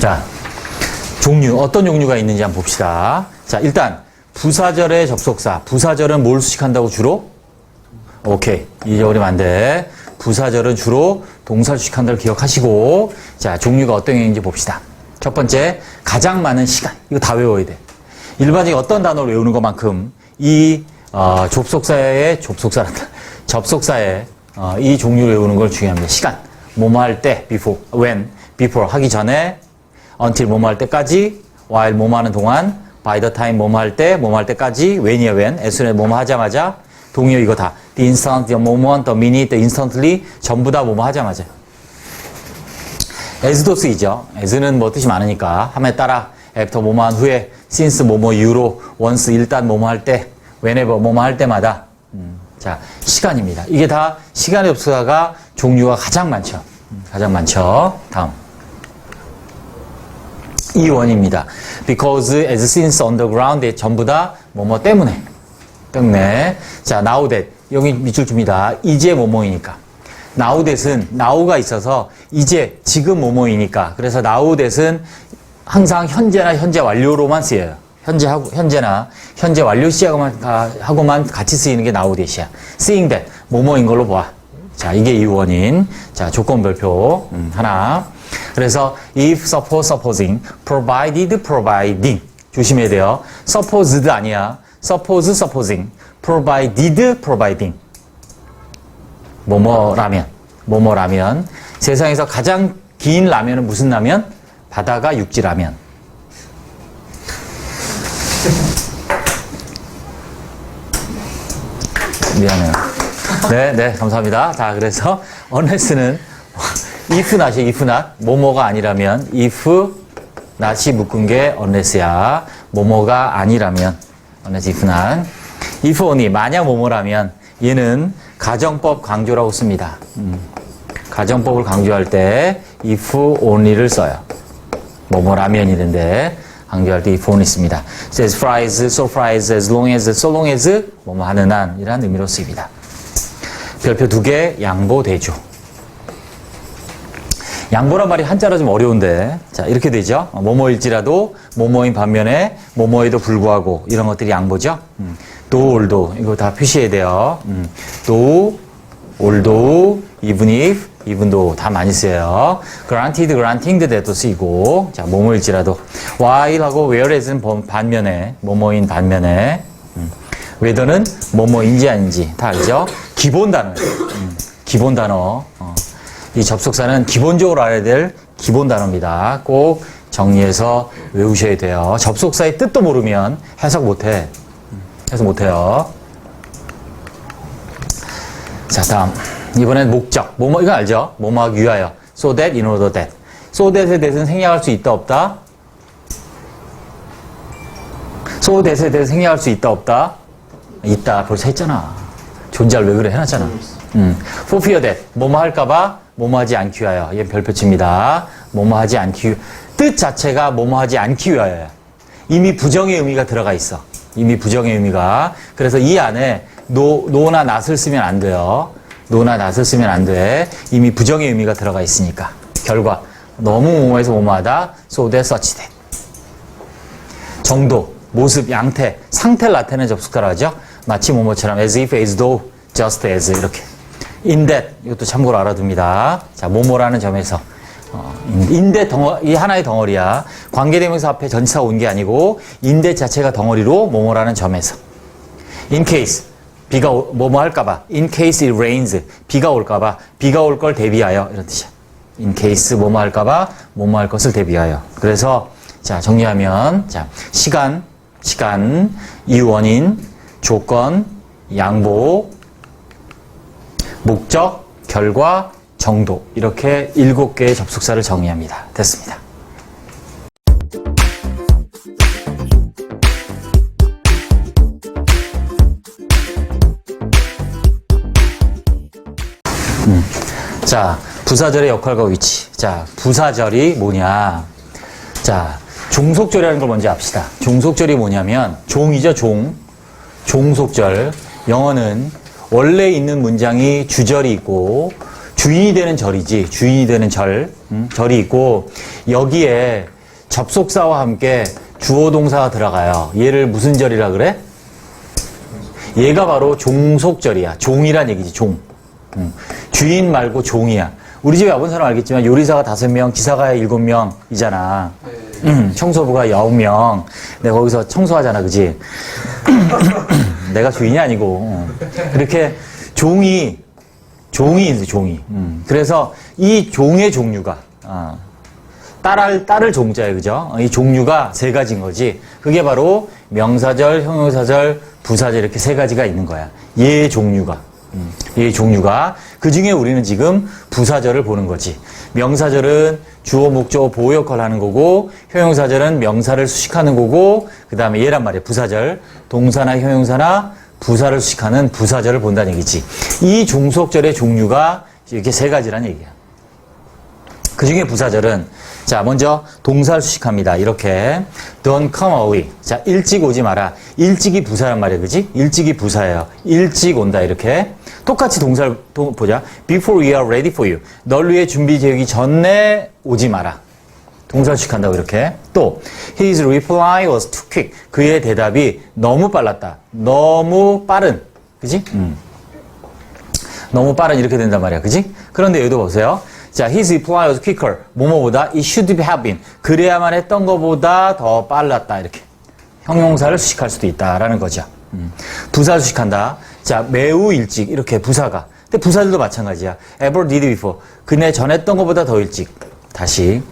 자, 종류, 어떤 종류가 있는지 한번 봅시다. 자, 일단, 부사절의 접속사. 부사절은 뭘 수식한다고 주로? 오케이. 잊어버리면 안 돼. 부사절은 주로 동사를 수식한다고 기억하시고, 자, 종류가 어떤 게 있는지 봅시다. 첫 번째, 가장 많은 시간. 이거 다 외워야 돼. 일반적인 어떤 단어를 외우는 것만큼 이 접속사의 이 종류를 외우는 걸 중요합니다. 시간. 뭐뭐 할 때, before, when, before 하기 전에, until 뭐뭐 할 때까지, while 뭐뭐 하는 동안, by the time 뭐뭐 할 때, 뭐뭐 할 때까지, when이야 when, as soon as 뭐뭐 하자마자, 동의어 이거 다. the instant, the moment, the minute, the instantly, 전부 다 뭐뭐 하자마자. as도 쓰이죠. as는 뭐 뜻이 많으니까 함에 따라 after 뭐뭐 한 후에 since 뭐뭐 이후로 once 일단 뭐뭐 할 때 whenever 뭐뭐 할 때마다 자 시간입니다. 이게 다 시간의 접속사가 종류가 가장 많죠. 가장 많죠. 다음 이원입니다. because, as, since, underground 전부 다 뭐뭐 때문에 자 now that 여기 밑줄 줍니다. 이제 뭐뭐이니까 now that은 now가 있어서 이제 지금 뭐뭐이니까 그래서 now that은 항상 현재나 현재 완료로만 쓰여요. 현재나 현재 완료 시하고만 같이 쓰이는 게 now that이야. seeing that 뭐뭐인 걸로 봐. 자 이게 이 원인. 자 조건별표 하나. 그래서 if, suppose, supposing, provided, providing 조심해야 돼요. supposed 아니야. suppose, supposing, provided, providing 뭐뭐라면 세상에서 가장 긴 라면은 무슨 라면? 바다가 육지 라면. 미안해요. 네, 감사합니다. 자, 그래서 unless는 if not이 if not 뭐뭐가 아니라면 if not이 묶은 게 unless야. 뭐뭐가 아니라면 unless if not. if only 만약 뭐뭐라면 얘는 가정법 강조라고 씁니다. 가정법을 강조할 때 if only를 써요. 뭐뭐라면 이런데 강조할 때 if only 씁니다. as far as, so far as, as long as, so long as 뭐뭐 하는 한 이라는 의미로 쓰입니다. 별표 2개 양보대조. 양보란 말이 한자로 좀 어려운데 자 이렇게 되죠. 뭐뭐일지라도 뭐뭐인 반면에 뭐뭐에도 불구하고 이런 것들이 양보죠. though, although 이거 다 표시해야 돼요. though, although, even if, even though 다 많이 쓰여요. granted, granting that도 쓰이고 자 뭐뭐일지라도 while하고 whereas는 반면에 뭐뭐인 반면에 whether는 뭐뭐인지 아닌지 다 알죠. 기본 단어예요. 기본 단어. 이 접속사는 기본적으로 알아야 될 기본 단어입니다. 꼭 정리해서 외우셔야 돼요. 접속사의 뜻도 모르면 해석 못해. 해석 못해요. 자, 다음. 이번엔 목적. 뭐뭐, 이거 알죠? 뭐뭐하기 위하여. So that, in order that. So that에 대해서는 생략할 수 있다, 없다? So that에 대해서 생략할 수 있다, 없다? 있다. 벌써 했잖아. 존재할 왜 그래? 해놨잖아. For fear that. 뭐뭐 할까봐, 뭐뭐 하지 않기 위하여. 얘 별표치입니다. 뭐뭐 하지 않기 위하여. 뜻 자체가 뭐뭐 하지 않기 위하여야. 이미 부정의 의미가 들어가 있어. 이미 부정의 의미가. 그래서 이 안에 no나 not을 쓰면 안 돼요. no나 not을 쓰면 안 돼. 이미 부정의 의미가 들어가 있으니까. 결과. 너무 뭐뭐해서 뭐뭐하다. So that, such that. 정도, 모습, 양태, 상태를 나타내는 접속사라 하죠. 마치 뭐뭐처럼 as if, as though, just as 이렇게. in that 이것도 참고로 알아둡니다. 자, 뭐뭐라는 점에서 in that 이 하나의 덩어리야. 관계대명사 앞에 전치사 온 게 아니고 in that 자체가 덩어리로 뭐뭐라는 점에서. in case 비가 뭐뭐 할까봐. in case it rains 비가 올까봐. 비가 올 걸 대비하여 이런 뜻이야. in case 뭐뭐 할까봐 뭐뭐 할 것을 대비하여. 그래서 자 정리하면 자 시간, 이유 원인, 조건, 양보, 목적, 결과, 정도 이렇게 7개의 접속사를 정의합니다. 됐습니다. 자, 부사절의 역할과 위치. 자, 부사절이 뭐냐. 자, 종속절이라는 걸 먼저 합시다. 종속절이 뭐냐면 종이죠, 종. 종속절. 영어는 원래 있는 문장이 주절이 있고 주인이 되는 절이지. 주인이 되는 절이 있고 여기에 접속사와 함께 주어 동사가 들어가요. 얘를 무슨 절이라 그래? 얘가 바로 종속절이야. 종이란 얘기지, 종. 주인 말고 종이야. 우리 집에 와본 사람 알겠지만 요리사가 5명, 기사가 7명이잖아. 청소부가 9명. 내가 거기서 청소하잖아, 그지? 내가 주인이 아니고. 이렇게 종이 있어, 종이. 그래서 이 종의 종류가, 딸을 종자예요, 그죠? 이 종류가 3가지인 거지. 그게 바로 명사절, 형용사절, 부사절 이렇게 3가지가 있는 거야. 얘의 종류가. 그 중에 우리는 지금 부사절을 보는 거지. 명사절은 주어, 목적, 보호 역할을 하는 거고, 형용사절은 명사를 수식하는 거고, 그 다음에 얘란 말이야, 부사절. 동사나 형용사나 부사를 수식하는 부사절을 본다는 얘기지. 이 종속절의 종류가 이렇게 3가지란 얘기야. 그 중에 부사절은, 자, 먼저 동사를 수식합니다. 이렇게. Don't come early. 자, 일찍 오지 마라. 일찍이 부사란 말이야, 그지? 일찍이 부사예요. 일찍 온다, 이렇게. 똑같이 동사를 보자. Before we are ready for you. 널 위해 준비되기 전에 오지 마라. 동사 수식한다고, 이렇게. 또, his reply was too quick. 그의 대답이 너무 빨랐다. 너무 빠른. 그지? 너무 빠른, 이렇게 된단 말이야, 그지? 그런데 여기도 보세요. 자, his reply was quicker. 뭐뭐보다 it should have been. 그래야만 했던 것보다 더 빨랐다. 이렇게. 형용사를 수식할 수도 있다라는 거죠. 부사를 수식한다. 자, 매우 일찍. 이렇게 부사가. 근데 부사들도 마찬가지야. ever did before. 그네 전했던 것보다 더 일찍. 다시.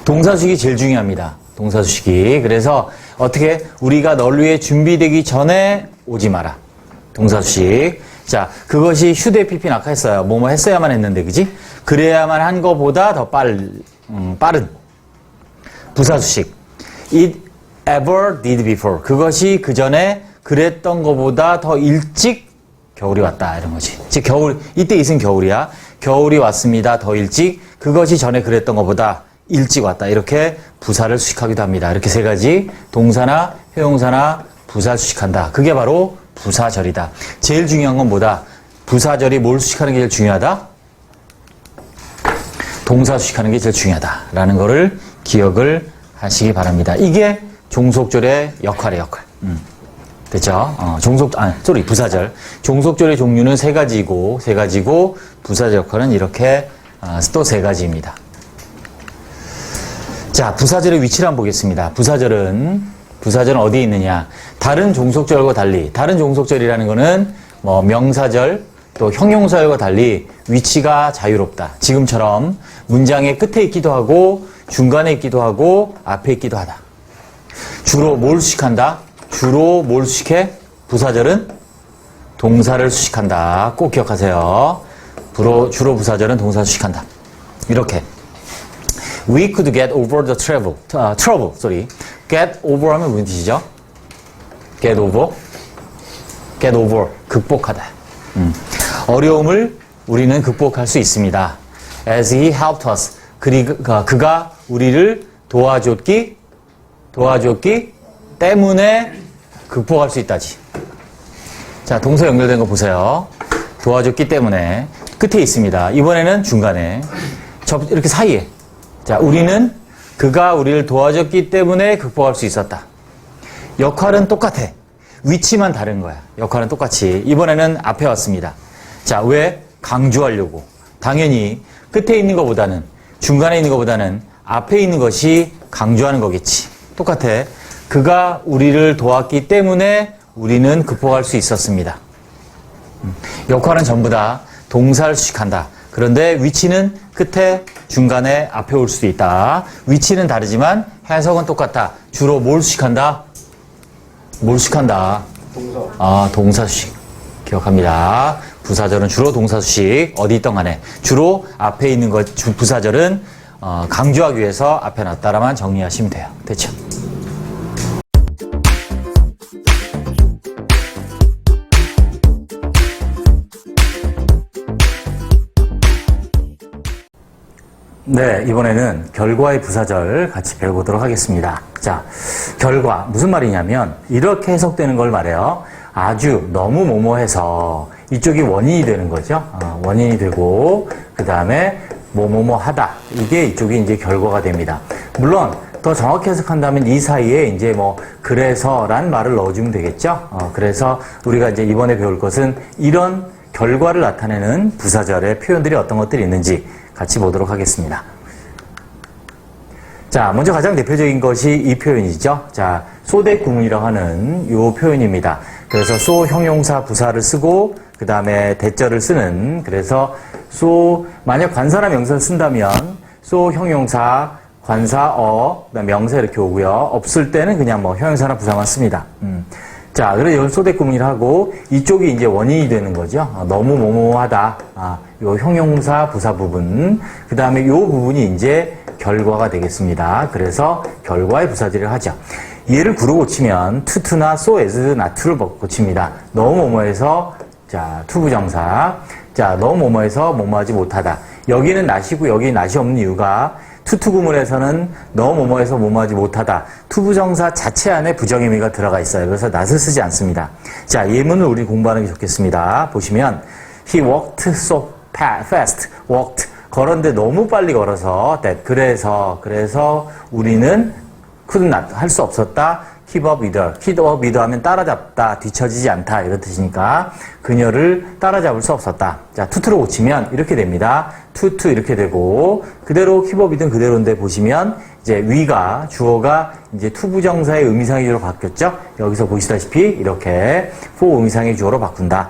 동사 수식이 제일 중요합니다. 동사 수식이. 그래서 어떻게 우리가 널 위해 준비되기 전에 오지 마라. 동사 수식. 자, 그것이 should have been 아까 했어요. 뭐뭐 했어야만 했는데, 그지? 그래야만 한 것보다 더 빠른. 부사 수식. It ever did before. 그것이 그 전에 그랬던 것보다 더 일찍 겨울이 왔다. 이런 거지. 즉, 겨울, 이때 있은 겨울이야. 겨울이 왔습니다. 더 일찍. 그것이 전에 그랬던 것보다 일찍 왔다. 이렇게 부사를 수식하기도 합니다. 이렇게 3가지. 동사나 형용사나 부사를 수식한다. 그게 바로 부사절이다. 제일 중요한 건 뭐다? 부사절이 뭘 수식하는 게 제일 중요하다? 동사 수식하는 게 제일 중요하다라는 거를 기억을 하시기 바랍니다. 이게 종속절의 역할이에요, 역할. 됐죠? 부사절. 종속절의 종류는 3가지고, 부사절 역할은 이렇게 또 3가지입니다. 자, 부사절의 위치를 한번 보겠습니다. 부사절은 어디에 있느냐? 다른 종속절과 달리, 다른 종속절이라는 거는 뭐 명사절, 또 형용사절과 달리 위치가 자유롭다. 지금처럼 문장의 끝에 있기도 하고, 중간에 있기도 하고, 앞에 있기도 하다. 주로 뭘 수식한다? 주로 뭘 수식해? 부사절은 동사를 수식한다. 꼭 기억하세요. 주로 부사절은 동사 수식한다. 이렇게. We could get over the trouble. Get over 하면 무슨 뜻이죠? Get over. 극복하다. 어려움을 우리는 극복할 수 있습니다. As he helped us. 그가 우리를 도와줬기 때문에 극복할 수 있다지. 자, 동사 연결된 거 보세요. 도와줬기 때문에 끝에 있습니다. 이번에는 중간에 이렇게 사이에. 자, 그가 우리를 도와줬기 때문에 극복할 수 있었다. 역할은 똑같아. 위치만 다른 거야. 역할은 똑같이. 이번에는 앞에 왔습니다. 자, 왜? 강조하려고. 당연히 끝에 있는 것보다는, 중간에 있는 것보다는 앞에 있는 것이 강조하는 거겠지. 똑같아. 그가 우리를 도왔기 때문에 우리는 극복할 수 있었습니다. 역할은 전부 다 동사를 수식한다. 그런데 위치는 끝에, 중간에, 앞에 올 수도 있다. 위치는 다르지만 해석은 똑같다. 주로 뭘 수식한다? 동사 수식. 기억합니다. 부사절은 주로 동사 수식. 어디 있던 간에. 주로 앞에 있는 것, 부사절은 강조하기 위해서 앞에 놨다라만 정리하시면 돼요. 됐죠? 네, 이번에는 결과의 부사절 같이 배워보도록 하겠습니다. 자, 결과. 무슨 말이냐면 이렇게 해석되는 걸 말해요. 아주 너무 뭐뭐해서 이쪽이 원인이 되는 거죠. 원인이 되고 그 다음에 뭐뭐뭐 하다. 이게 이쪽이 이제 결과가 됩니다. 물론 더 정확히 해석한다면 이 사이에 이제 뭐 그래서란 말을 넣어주면 되겠죠. 그래서 우리가 이제 이번에 배울 것은 이런 결과를 나타내는 부사절의 표현들이 어떤 것들이 있는지 같이 보도록 하겠습니다. 자, 먼저 가장 대표적인 것이 이 표현이죠. 자, 소대구문이라고 하는 이 표현입니다. 그래서 소 형용사 부사를 쓰고 그 다음에 대절을 쓰는, 그래서 만약 관사나 명사를 쓴다면 소 형용사 관사 그다음 명사 이렇게 오고요. 없을 때는 그냥 뭐 형용사나 부사만 씁니다. 자, 그래서 이걸 소대구문이라 하고 이쪽이 이제 원인이 되는 거죠. 너무 뭐뭐하다. 요 형용사 부사 부분. 그 다음에 요 부분이 이제 결과가 되겠습니다. 그래서 결과의 부사들을 하죠. 얘를 구로 고치면 투투나 so as not를 고칩니다. 너무 뭐뭐해서 자, 투부정사. 자, 너무 뭐뭐해서 뭐뭐하지 못하다. 여기는 not이고 여기는 not이 없는 이유가 투투 구문에서는 너무 뭐뭐해서 뭐뭐하지 못하다. 투부정사 자체 안에 부정의미가 들어가 있어요. 그래서 not을 쓰지 않습니다. 자, 예문을 우리 공부하는 게 좋겠습니다. 보시면 he walked so fast. walked. 걸었는데 너무 빨리 걸어서 that. 그래서 우리는 could not. 할 수 없었다. keep up with her. keep up with her 하면 따라잡다, 뒤처지지 않다 이런 뜻이니까 그녀를 따라잡을 수 없었다. 자, 투투로 고치면 이렇게 됩니다. 투투 이렇게 되고 그대로 keep up with는 그대로인데 보시면 이제 위가 주어가 이제 투부정사의 의미상의 주어로 바뀌었죠. 여기서 보시다시피 이렇게 for 의미상의 주어로 바꾼다.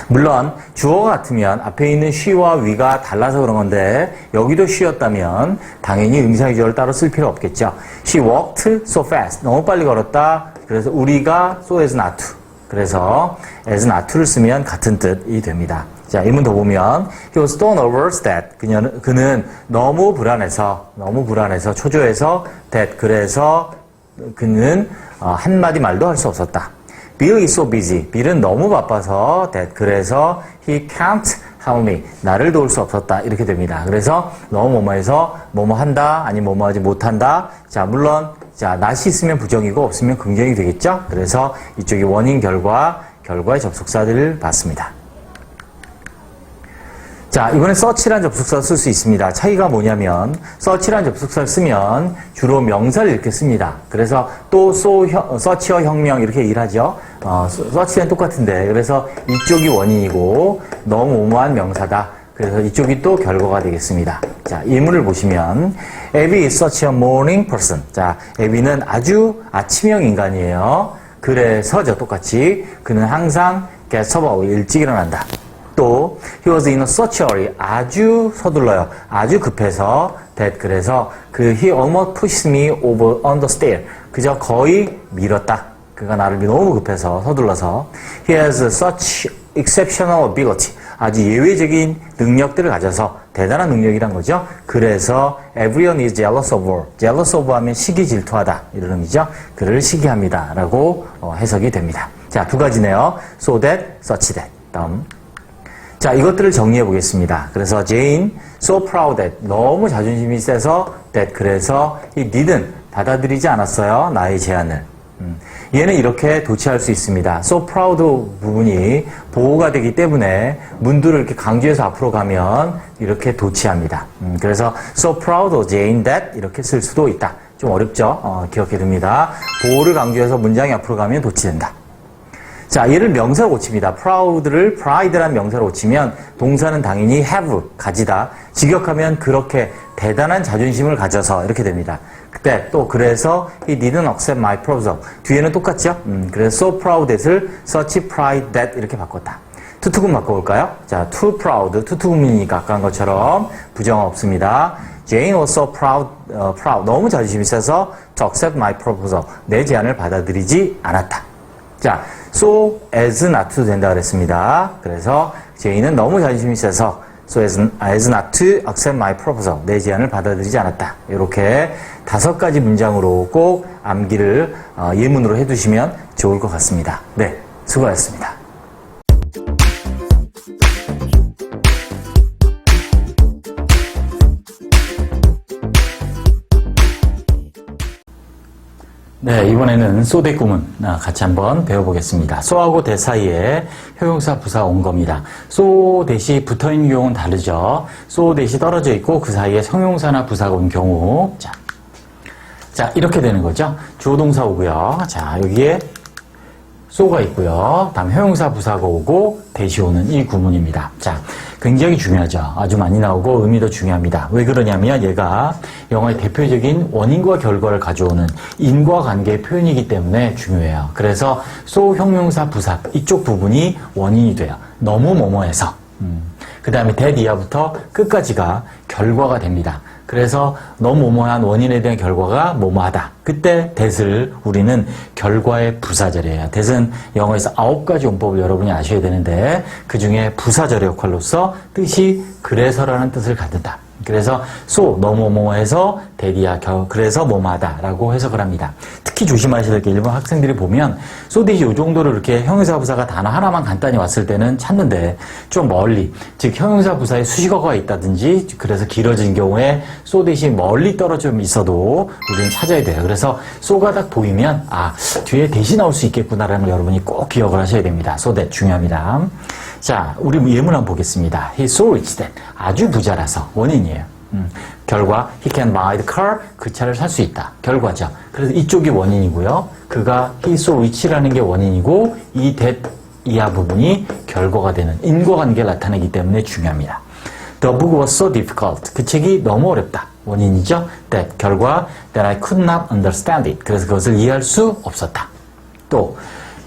물론 주어가 같으면 앞에 있는 she와 we가 달라서 그런 건데 여기도 she였다면 당연히 의미상의 주어를 따로 쓸 필요 없겠죠. She walked so fast. 너무 빨리 걸었다. 그래서 우리가 so as not to. 그래서 as not to를 쓰면 같은 뜻이 됩니다. 자, 이문 더 보면 he was so nervous that 그는 너무 불안해서 초조해서 that 그래서 그는 한마디 말도 할 수 없었다. Bill is so busy. 빌은 너무 바빠서 that 그래서 he can't help me. 나를 도울 수 없었다. 이렇게 됩니다. 그래서 너무 뭐뭐해서 뭐뭐 한다 아니면 뭐뭐하지 못한다. 자, 물론 자, not이 있으면 부정이고 없으면 긍정이 되겠죠. 그래서 이쪽이 원인 결과의 접속사들을 봤습니다. 자, 이번에 search라는 접속사를 쓸 수 있습니다. 차이가 뭐냐면 search라는 접속사를 쓰면 주로 명사를 이렇게 씁니다. 그래서 또 search와 혁명 이렇게 일하죠. search는 똑같은데 그래서 이쪽이 원인이고 너무 오모한 명사다. 그래서 이쪽이 또 결과가 되겠습니다. 자, 예문을 보시면 Abby is such a morning person. 자, Abby는 아주 아침형 인간이에요. 그래서죠, 똑같이 그는 항상 gets up, 일찍 일어난다. 또 he was in a such a hurry. 아주 서둘러요. 아주 급해서 that 그래서 he almost pushed me over on the stair. 그저 거의 밀었다. 그가 나를 너무 급해서 서둘러서 he has such exceptional ability. 아주 예외적인 능력들을 가져서 대단한 능력이란 거죠. 그래서 everyone is jealous of her. jealous of 하면 시기 질투하다 이런 의미죠. 그를 시기합니다 라고 해석이 됩니다. 자, 두 가지네요. so that, such that. 다음. 자, 이것들을 정리해 보겠습니다. 그래서 Jane, so proud that, 너무 자존심이 세서 that, 그래서 he didn't, 받아들이지 않았어요. 나의 제안을. 얘는 이렇게 도치할 수 있습니다. so proud 부분이 보호가 되기 때문에 문두를 이렇게 강조해서 앞으로 가면 이렇게 도치합니다. 그래서 so proud of Jane that 이렇게 쓸 수도 있다. 좀 어렵죠? 기억해 둡니다. 보호를 강조해서 문장이 앞으로 가면 도치된다. 자, 얘를 명사로 고칩니다. proud를 pride라는 명사로 고치면 동사는 당연히 have, 가지다. 직역하면 그렇게 대단한 자존심을 가져서 이렇게 됩니다. 그때 또 그래서 he didn't accept my proposal. 뒤에는 똑같죠? 그래서 so proud that을 such pride that 이렇게 바꿨다. 투투금 바꿔볼까요? 자, too proud, 투투금이니까 아까 한 것처럼 부정 없습니다. Jane was so proud, 너무 자존심이 세서 to accept my proposal. 내 제안을 받아들이지 않았다. 자, so as not도 된다 그랬습니다. 그래서 제이는 너무 자존심이 세서 so as not to accept my proposal. 내 제안을 받아들이지 않았다. 이렇게 5가지 문장으로 꼭 암기를 예문으로 해두시면 좋을 것 같습니다. 네, 수고하셨습니다. 네, 이번에는 so 대구문 같이 한번 배워보겠습니다. so하고 that 사이에 형용사 부사 온 겁니다. so that이 붙어있는 경우는 다르죠. so that이 떨어져 있고 그 사이에 형용사나 부사가 온 경우. 자, 자, 이렇게 되는 거죠. 주어 동사 오고요. 자, 여기에 so가 있고요. 다음 형용사 부사가 오고 대시 오는 이 구문입니다. 자, 굉장히 중요하죠. 아주 많이 나오고 의미도 중요합니다. 왜 그러냐면 얘가 영어의 대표적인 원인과 결과를 가져오는 인과관계의 표현이기 때문에 중요해요. 그래서 so 형용사 부사 이쪽 부분이 원인이 돼요. 너무 뭐뭐해서. 그 다음에 that 이하부터 끝까지가 결과가 됩니다. 그래서 너무 뭐뭐한 원인에 대한 결과가 뭐뭐하다. 그때 that을 우리는 결과의 부사절이에요. that은 영어에서 9가지 용법을 여러분이 아셔야 되는데 그 중에 부사절의 역할로서 뜻이 그래서라는 뜻을 갖는다. 그래서 so 너무 뭐뭐해서 that이야 그래서 뭐뭐하다 라고 해석을 합니다. 특히 조심하셔야 될 게 일본 학생들이 보면 so that이 이 정도로 이렇게 형용사 부사가 단어 하나만 간단히 왔을 때는 찾는데 좀 멀리 즉 형용사 부사에 수식어가 있다든지 그래서 길어진 경우에 so that이 멀리 떨어져 있어도 우리는 찾아야 돼요. 그래서 so가 딱 보이면 아 뒤에 that이 나올 수 있겠구나라는 걸 여러분이 꼭 기억을 하셔야 됩니다. so that 중요합니다. 자, 우리 예문 한번 보겠습니다. He's so rich that. 아주 부자라서. 원인이에요. 결과, he can buy the car. 그 차를 살 수 있다. 결과죠. 그래서 이쪽이 원인이고요. 그가 he's so rich라는 게 원인이고, 이 that 이하 부분이 결과가 되는 인과관계를 나타내기 때문에 중요합니다. The book was so difficult. 그 책이 너무 어렵다. 원인이죠. that. 결과, that I could not understand it. 그래서 그것을 이해할 수 없었다. 또,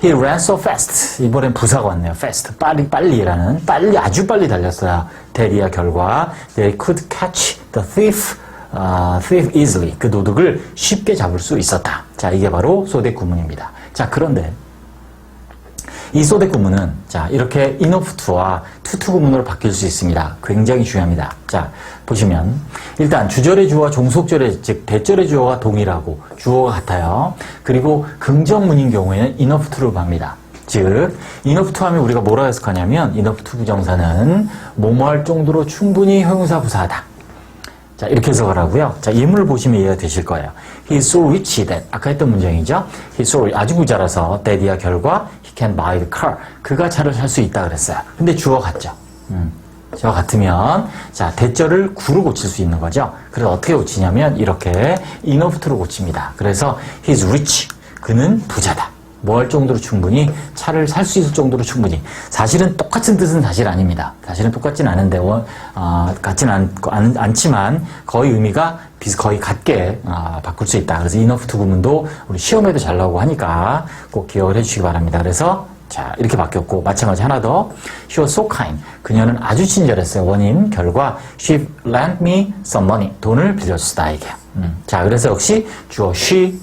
He ran so fast. 이번엔 부사가 왔네요. fast. 빨리라는. 아주 빨리 달렸어요. 대리야 결과. They could catch the thief easily. 그 도둑을 쉽게 잡을 수 있었다. 자, 이게 바로 so that 구문입니다. 자, 그런데 이 so that 구문은 자, 이렇게 enough to와 to 구문으로 바뀔 수 있습니다. 굉장히 중요합니다. 자, 보시면 일단 주절의 주어와 종속절의 즉 대절의 주어가 동일하고 주어가 같아요. 그리고 긍정문인 경우에는 enough to로 갑니다. 즉 enough to 하면 우리가 뭐라 해석하냐면 enough to 부정사는 뭐뭐 할 정도로 충분히 형용사 부사하다. 자, 이렇게 해석을 하고요. 자, 예문을 보시면 이해가 되실 거예요. He's so rich that. 아까 했던 문장이죠. He's so rich. 아주 부자라서 that이야 결과 he can buy the car. 그가 차를 살 수 있다 그랬어요. 근데 주어 같죠. 주어 같으면 자, 대절을 구로 고칠 수 있는 거죠. 그래서 어떻게 고치냐면 이렇게 enough to로 고칩니다. 그래서 he's rich. 그는 부자다. 뭐 할 정도로 충분히 차를 살 수 있을 정도로 충분히 사실은 똑같은 뜻은 사실 아닙니다. 사실은 똑같진 않은데 같지는 않지만 거의 의미가 거의 같게 바꿀 수 있다. 그래서 enough to 구문도 우리 시험에도 잘 나오고 하니까 꼭 기억을 해주시기 바랍니다. 그래서 자 이렇게 바뀌었고 마찬가지 하나 더 She was so kind. 그녀는 아주 친절했어요. 원인 결과 She lent me some money. 돈을 빌려줬다 나에게. 자 그래서 역시 주어 she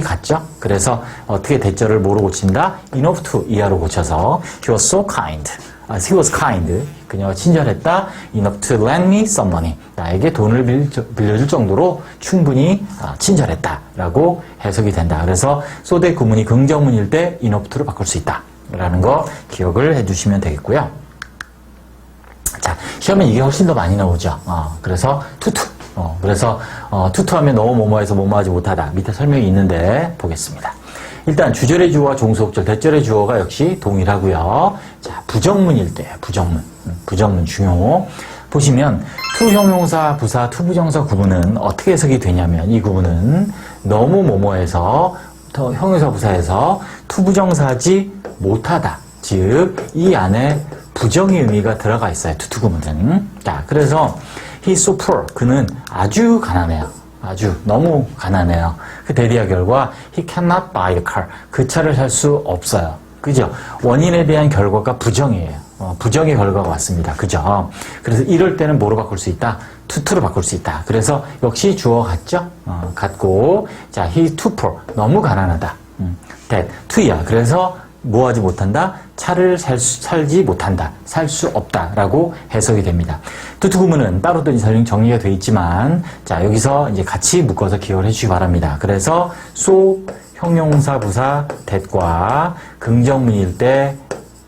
같죠? 그래서 어떻게 대절을 뭐로 고친다? enough to 이하로 고쳐서 he was so kind. he was kind. 그녀가 친절했다. enough to lend me some money. 나에게 돈을 빌려줄 정도로 충분히 친절했다. 라고 해석이 된다. 그래서 so that 구문이 긍정문일 때 enough to로 바꿀 수 있다. 라는 거 기억을 해주시면 되겠고요. 자, 시험에 이게 훨씬 더 많이 나오죠. 그래서 그래서 투투하면 너무 뭐뭐해서 뭐뭐하지 못하다. 밑에 설명이 있는데 보겠습니다. 일단 주절의 주어와 종속절, 대절의 주어가 역시 동일하고요. 자, 부정문일 때 부정문 중요. 보시면 to 형용사 부사 to 부정사 구문은 어떻게 해석이 되냐면 이 구문은 너무 뭐뭐해서 형용사 부사에서 to 부정사지 못하다. 즉 이 안에 부정의 의미가 들어가 있어요. to 구문은. 자, 그래서 He's so poor. 그는 아주 가난해요. 아주 너무 가난해요. 그 대리아 결과 He cannot buy the car. 그 차를 살 수 없어요. 그죠? 원인에 대한 결과가 부정이에요. 부정의 결과가 왔습니다. 그죠? 그래서 이럴 때는 뭐로 바꿀 수 있다? to로 바꿀 수 있다. 그래서 역시 주어 같죠? 같고 자, He's too poor. 너무 가난하다. that. to야. 그래서 뭐 하지 못한다? 차를 살지 못한다. 살 수 없다. 라고 해석이 됩니다. 투투 구문은 따로 또 정리가 되어 있지만, 자, 여기서 이제 같이 묶어서 기억을 해주시기 바랍니다. 그래서, so, 형용사 부사, that과 긍정문일 때,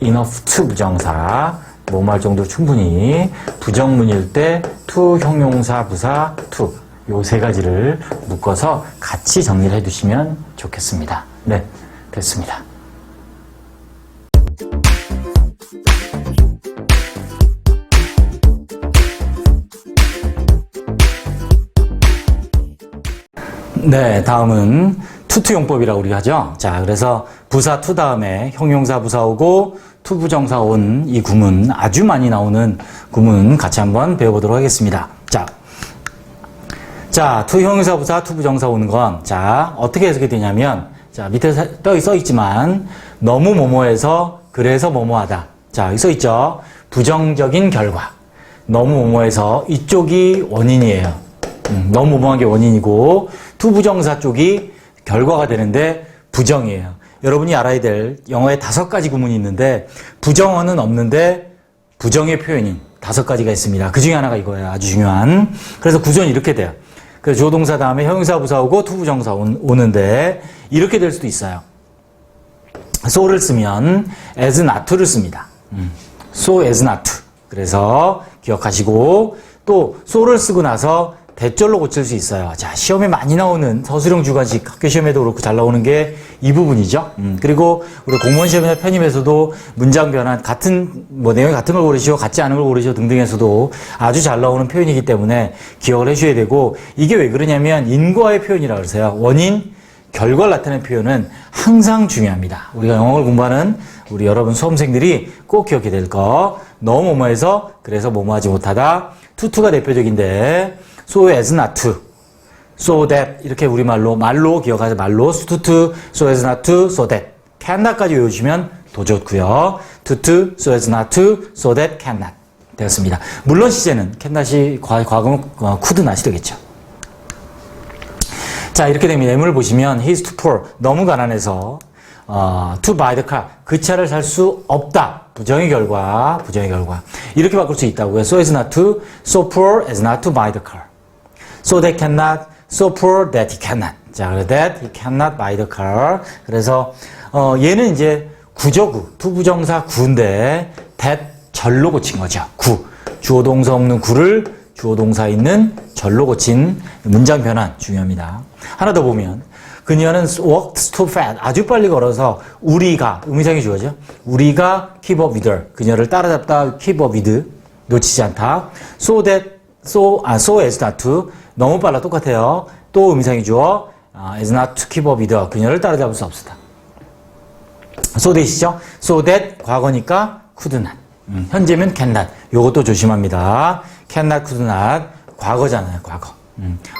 enough to 부정사, 뭐뭐 할 정도로 충분히, 부정문일 때, to 형용사 부사, to. 요 세 가지를 묶어서 같이 정리를 해두시면 좋겠습니다. 네, 됐습니다. 네, 다음은 투투용법이라고 우리가 하죠. 자, 그래서 부사 투 다음에 형용사 부사 오고 투부정사 온 이 구문, 아주 많이 나오는 구문 같이 한번 배워보도록 하겠습니다. 자, 투 형용사 부사 투부정사 오는 건, 자, 어떻게 해석이 되냐면, 자, 밑에 써 있지만, 너무 뭐뭐해서 그래서 뭐뭐하다. 자, 여기 써 있죠. 부정적인 결과. 너무 뭐뭐해서 이쪽이 원인이에요. 너무 뭐뭐한 게 원인이고, 투부정사 쪽이 결과가 되는데 부정이에요. 여러분이 알아야 될 영어에 5가지 구문이 있는데 부정어는 없는데 부정의 표현인 5가지가 있습니다. 그 중에 하나가 이거예요. 아주 중요한. 그래서 구조는 이렇게 돼요. 그래서 주어동사 다음에 형용사 부사 오고 투부정사 오는데 이렇게 될 수도 있어요. so를 쓰면 as not to를 씁니다. so as not to. 그래서 기억하시고 또 so를 쓰고 나서 대절로 고칠 수 있어요. 자, 시험에 많이 나오는 서술형 주관식 학교 시험에도 그렇고 잘 나오는 게 이 부분이죠. 그리고 우리 공무원 시험이나 편입에서도 문장 변환 같은 뭐 내용이 같은 걸 고르시오, 같지 않은 걸 고르시오 등등에서도 아주 잘 나오는 표현이기 때문에 기억을 해주셔야 되고 이게 왜 그러냐면 인과의 표현이라고 그러세요. 원인, 결과를 나타내는 표현은 항상 중요합니다. 우리가 영어를 공부하는 우리 여러분 수험생들이 꼭 기억해야 될 거. 너무 뭐뭐해서 그래서 뭐뭐하지 못하다. 투투가 대표적인데 so as not to, so that 이렇게 우리말로 기억하세요. 말로 투투, so as not to, so that cannot까지 외우시면 더 좋고요. 투투, so as not to, so that cannot 되었습니다. 물론 시제는 cannot이 과거는 could not이 되겠죠. 자, 이렇게 됩니다. 예문을 보시면 he is too poor, 너무 가난해서 to buy the car, 그 차를 살 수 없다. 부정의 결과. 이렇게 바꿀 수 있다고요. So as not to, so poor as not to buy the car. So they cannot, so poor that he cannot. 자, 그래서 that he cannot buy the car. 그래서 얘는 이제 구조구, 투부정사 구인데 that 절로 고친 거죠. 구. 주어동사 없는 구를 주어동사 있는 절로 고친 문장 변환 중요합니다. 하나 더 보면 그녀는 walked too fast. 아주 빨리 걸어서 우리가 의미상의 주어죠. 우리가 keep up with her. 그녀를 따라잡다 keep up with 놓치지 않다. so as not to 너무 빨라 똑같아요. 또 의미상의 주어 as not to keep up with her. 그녀를 따라잡을 수 없었다. so that이죠. so that 과거니까 could not. 현재면 cannot. 요것도 조심합니다. cannot, could not 과거잖아요.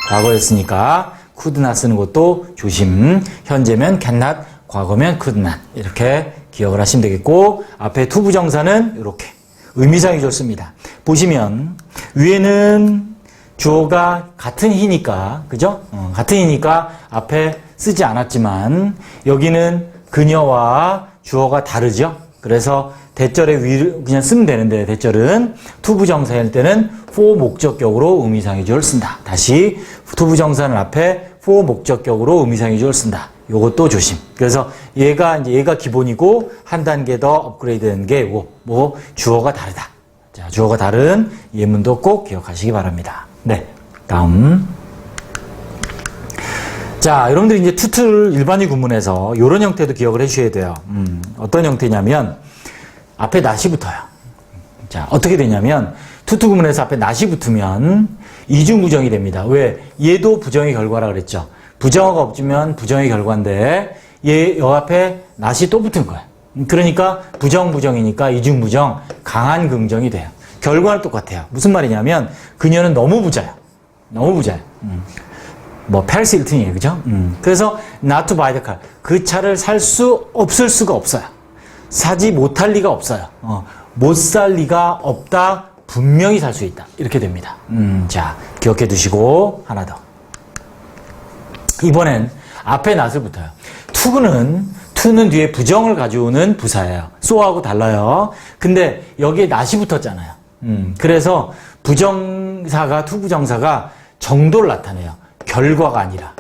과거였으니까 could not 쓰는 것도 조심. 현재면 cannot, 과거면 could not. 이렇게 기억을 하시면 되겠고 앞에 투부정사는 이렇게 의미상의 주어를 씁니다. 보시면 위에는 주어가 같은 히니까 그죠? 같은 히니까 앞에 쓰지 않았지만 여기는 그녀와 주어가 다르죠? 그래서 대절의 위를 그냥 쓰면 되는데 대절은 투부정사일 때는 for 목적격으로 의미상의 주어를 쓴다. 다시 투부정사는 앞에 for 목적격으로 의미상의 주어를 쓴다. 요것도 조심. 그래서 얘가 기본이고 한 단계 더 업그레이드된 게 뭐 주어가 다르다. 자, 주어가 다른 예문도 꼭 기억하시기 바랍니다. 네, 다음. 자, 여러분들이 이제 투투를 일반의 구문에서 이런 형태도 기억을 해주셔야 돼요. 어떤 형태냐면 앞에 not이 붙어요. 자, 어떻게 되냐면 투투 구문에서 앞에 not이 붙으면 이중부정이 됩니다. 왜? 얘도 부정의 결과라 그랬죠. 부정어가 없으면 부정의 결과인데 여 앞에 not이 또 붙은 거예요. 그러니까 부정이니까 이중부정, 강한 긍정이 돼요. 결과는 똑같아요. 무슨 말이냐면 그녀는 너무 부자예요. 뭐 페리스 힐튼이에요. 그죠? 그래서 not to buy the car. 그 차를 살 수 없을 수가 없어요. 사지 못할 리가 없어요. 못 살 리가 없다. 분명히 살 수 있다. 이렇게 됩니다. 자, 기억해 두시고 하나 더. 이번엔 앞에 not을 붙어요. to는 뒤에 부정을 가져오는 부사예요. so하고 달라요. 근데 여기에 not이 붙었잖아요. 그래서 부정사가 투부정사가 정도를 나타내요. 결과가 아니라.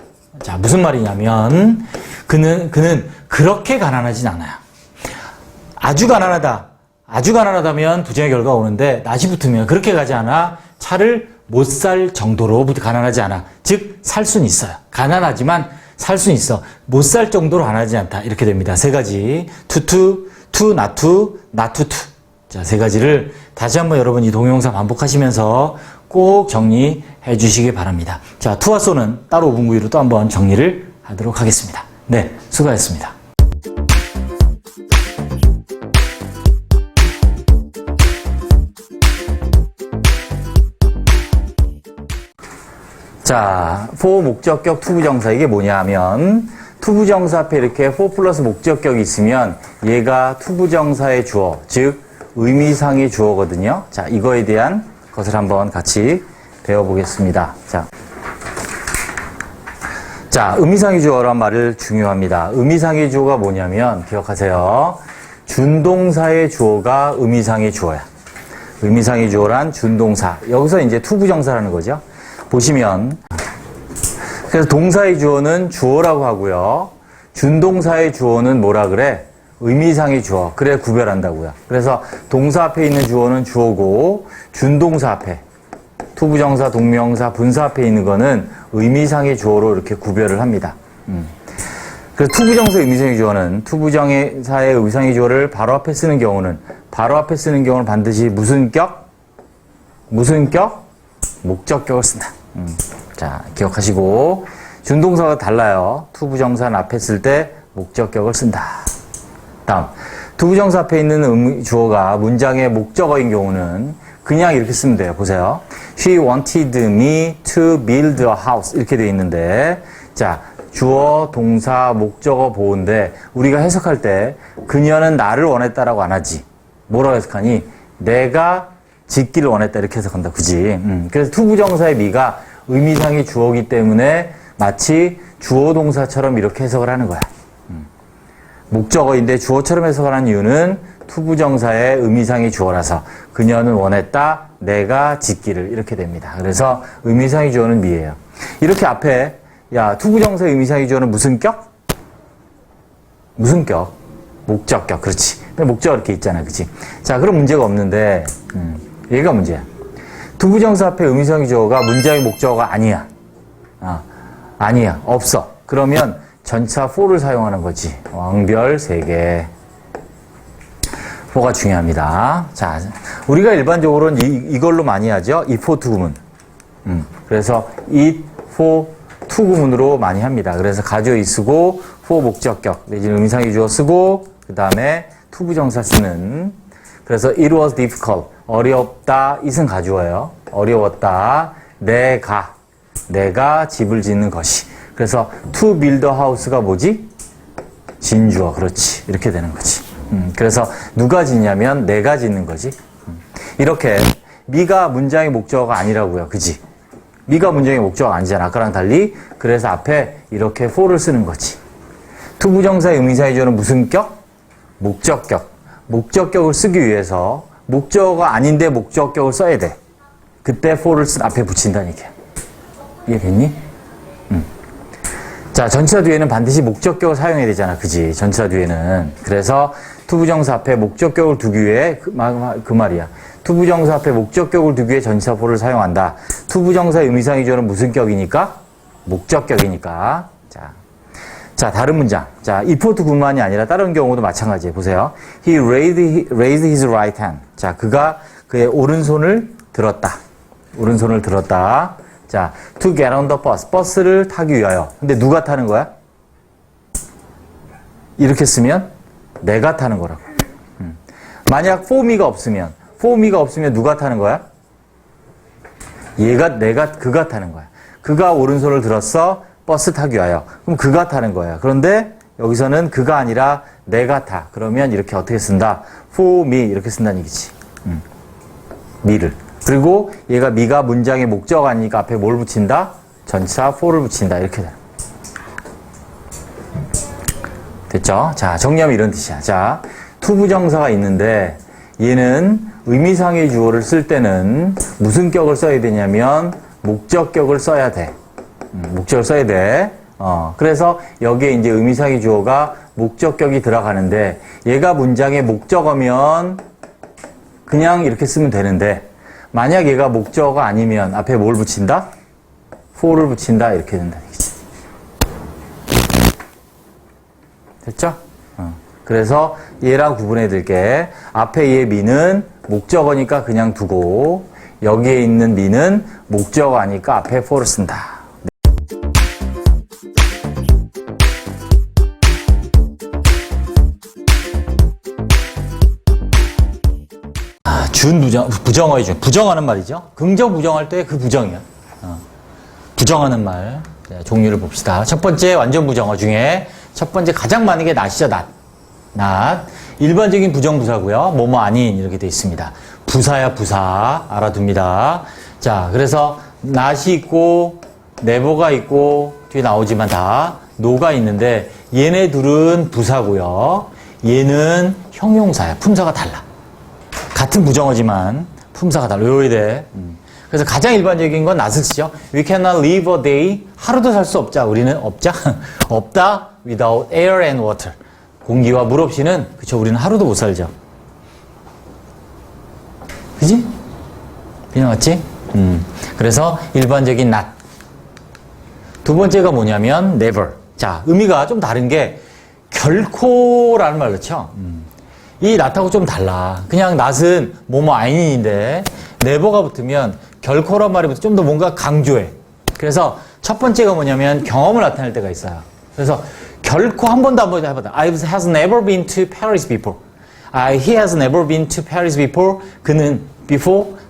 자, 무슨 말이냐면 그는 그렇게 가난하진 않아요. 아주 가난하다면 부정의 결과가 오는데 not이 붙으면 그렇게 가지 않아. 차를 못 살 정도로 가난하지 않아. 즉 살 수는 있어요. 가난하지만 살 수는 있어. 못 살 정도로 가난하지 않다. 이렇게 됩니다. 세 가지. to, not to, not to. 자, 세 가지를 다시 한번 여러분 이 동영상 반복하시면서 꼭 정리해 주시기 바랍니다. 자, 투와 소는 따로 5분 후로 또 한번 정리를 하도록 하겠습니다. 네, 수고하셨습니다. 자, for 목적격 투부정사 이게 뭐냐 하면 투부정사 앞에 이렇게 for 플러스 목적격이 있으면 얘가 투부정사의 주어, 즉 의미상의 주어거든요. 자, 이거에 대한 것을 한번 같이 배워보겠습니다. 자, 의미상의 주어란 말을 중요합니다. 의미상의 주어가 뭐냐면 기억하세요. 준동사의 주어가 의미상의 주어야. 의미상의 주어란 준동사. 여기서 이제 투부정사라는 거죠. 보시면 그래서 동사의 주어는 주어라고 하고요. 준동사의 주어는 뭐라 그래? 의미상의 주어. 그래 구별한다고요. 그래서 동사 앞에 있는 주어는 주어고 준동사 앞에 투부정사, 동명사, 분사 앞에 있는 거는 의미상의 주어로 이렇게 구별을 합니다. 그래서 투부정사 의미상의 주어는 투부정사의 의미상의 주어를 바로 앞에 쓰는 경우는 반드시 무슨 격? 목적격을 쓴다. 자, 기억하시고 준동사가 달라요. 투부정사는 앞에 쓸 때 목적격을 쓴다. 다음, 투부정사 앞에 있는 주어가 문장의 목적어인 경우는 그냥 이렇게 쓰면 돼요. 보세요. She wanted me to build a house 이렇게 되어 있는데 자, 주어, 동사, 목적어, 보호인데 우리가 해석할 때 그녀는 나를 원했다라고 안 하지. 뭐라고 해석하니? 내가 짓기를 원했다 이렇게 해석한다. 그지? 그래서 투부정사의 미가 의미상의 주어이기 때문에 마치 주어 동사처럼 이렇게 해석을 하는 거야. 목적어인데 주어처럼 해석을 하는 이유는 투부정사의 의미상의 주어라서 그녀는 원했다, 내가 짓기를 이렇게 됩니다. 그래서 의미상의 주어는 미예요. 이렇게 앞에 야 투부정사의 의미상의 주어는 무슨 격? 목적격. 그렇지. 목적어 이렇게 있잖아. 그치? 자, 그럼 문제가 없는데 얘가 문제야. 투부정사 앞에 의미상의 주어가 문장의 목적어가 아니야. 아니야. 없어. 그러면 전치사 for를 사용하는 거지. 왕별 3개. for가 중요합니다. 자, 우리가 일반적으로는 이걸로 많이 하죠. if for to 구문. 그래서 it for to 구문으로 많이 합니다. 그래서 가주어 쓰고 for 목적격 내지는 의미상의 주어 쓰고 그 다음에 투부정사 쓰는. 그래서 it was difficult. 어렵다. it은 가주어예요. 어려웠다. 내가 집을 짓는 것이. 그래서 to build a house가 뭐지? 진주어. 그렇지. 이렇게 되는 거지. 그래서 누가 짓냐면 내가 짓는 거지. 이렇게 미가 문장의 목적어가 아니라고요. 그지? 미가 문장의 목적어가 아니잖아. 아까랑 달리. 그래서 앞에 이렇게 for를 쓰는 거지. 투부정사의 의미상의 주어는 무슨 격? 목적격. 목적격을 쓰기 위해서 목적어가 아닌데 목적격을 써야 돼. 그때 for를 앞에 붙인다는 얘기야. 이해됐니? 자, 전치사 뒤에는 반드시 목적격을 사용해야 되잖아. 그지? 전치사 뒤에는. 그래서 투부정사 앞에 목적격을 두기 위해 그 말이야. 투부정사 앞에 목적격을 두기 위해 전치사 for를 사용한다. 투부정사의 의미상의 주어는 무슨 격이니까? 목적격이니까. 자, 다른 문장. 자, if for to 구문만이 아니라 다른 경우도 마찬가지예요. 보세요. He raised his right hand. 자, 그가 그의 오른손을 들었다. 자, to get on the bus. 버스를 타기 위하여. 근데 누가 타는 거야? 이렇게 쓰면 내가 타는 거라고. 만약 for me가 없으면 누가 타는 거야? 그가 타는 거야. 그가 오른손을 들었어. 버스 타기 위하여. 그럼 그가 타는 거야. 그런데 여기서는 그가 아니라 내가 타. 그러면 이렇게 어떻게 쓴다? for me 이렇게 쓴다는 얘기지. me를. 그리고 얘가 미가 문장의 목적어가 아니니까 앞에 뭘 붙인다? 전치사 for를 붙인다. 이렇게 돼. 됐죠? 자, 정리하면 이런 뜻이야. 자, 투부정사가 있는데 얘는 의미상의 주어를 쓸 때는 무슨 격을 써야 되냐면 목적격을 써야 돼. 목적을 써야 돼. 그래서 여기에 이제 의미상의 주어가 목적격이 들어가는데 얘가 문장의 목적어면 그냥 이렇게 쓰면 되는데 만약 얘가 목적어가 아니면 앞에 뭘 붙인다? for를 붙인다. 이렇게 된다. 됐죠? 그래서 얘랑 구분해 드릴게. 앞에 얘 미는 목적어니까 그냥 두고, 여기에 있는 미는 목적어 아니까 앞에 for를 쓴다. 부정어의 준. 부정하는 말이죠. 긍정, 부정할 때 그 부정이야. 부정하는 말. 종류를 봅시다. 첫 번째 완전 부정어 중에 첫 번째 가장 많은 게 not이죠, not. not. 일반적인 부정부사고요. 뭐뭐 아닌 이렇게 돼 있습니다. 부사야 부사. 알아둡니다. 자, 그래서 not이 있고 never가 있고 뒤에 나오지만 다 no가 있는데 얘네 둘은 부사고요. 얘는 형용사야. 품사가 달라. 같은 부정어지만 품사가 달라. 외워야 돼. 그래서 가장 일반적인 건 not을 쓰죠. We cannot live a day. 하루도 살 수 없자. 우리는 없다. Without air and water. 공기와 물 없이는, 그쵸, 우리는 하루도 못 살죠. 그지? 그냥 맞지? 그래서 일반적인 not. 두 번째가 뭐냐면 never. 자, 의미가 좀 다른 게 결코라는 말 그렇죠? 이 not하고 좀 달라. 그냥 not은 뭐뭐 아닌인데 never가 붙으면 결코란 말이 붙으면 좀 더 뭔가 강조해. 그래서 첫 번째가 뭐냐면 경험을 나타낼 때가 있어요. 그래서 결코 한 번도 해봤다. I has never been to Paris before. He has never been to Paris before.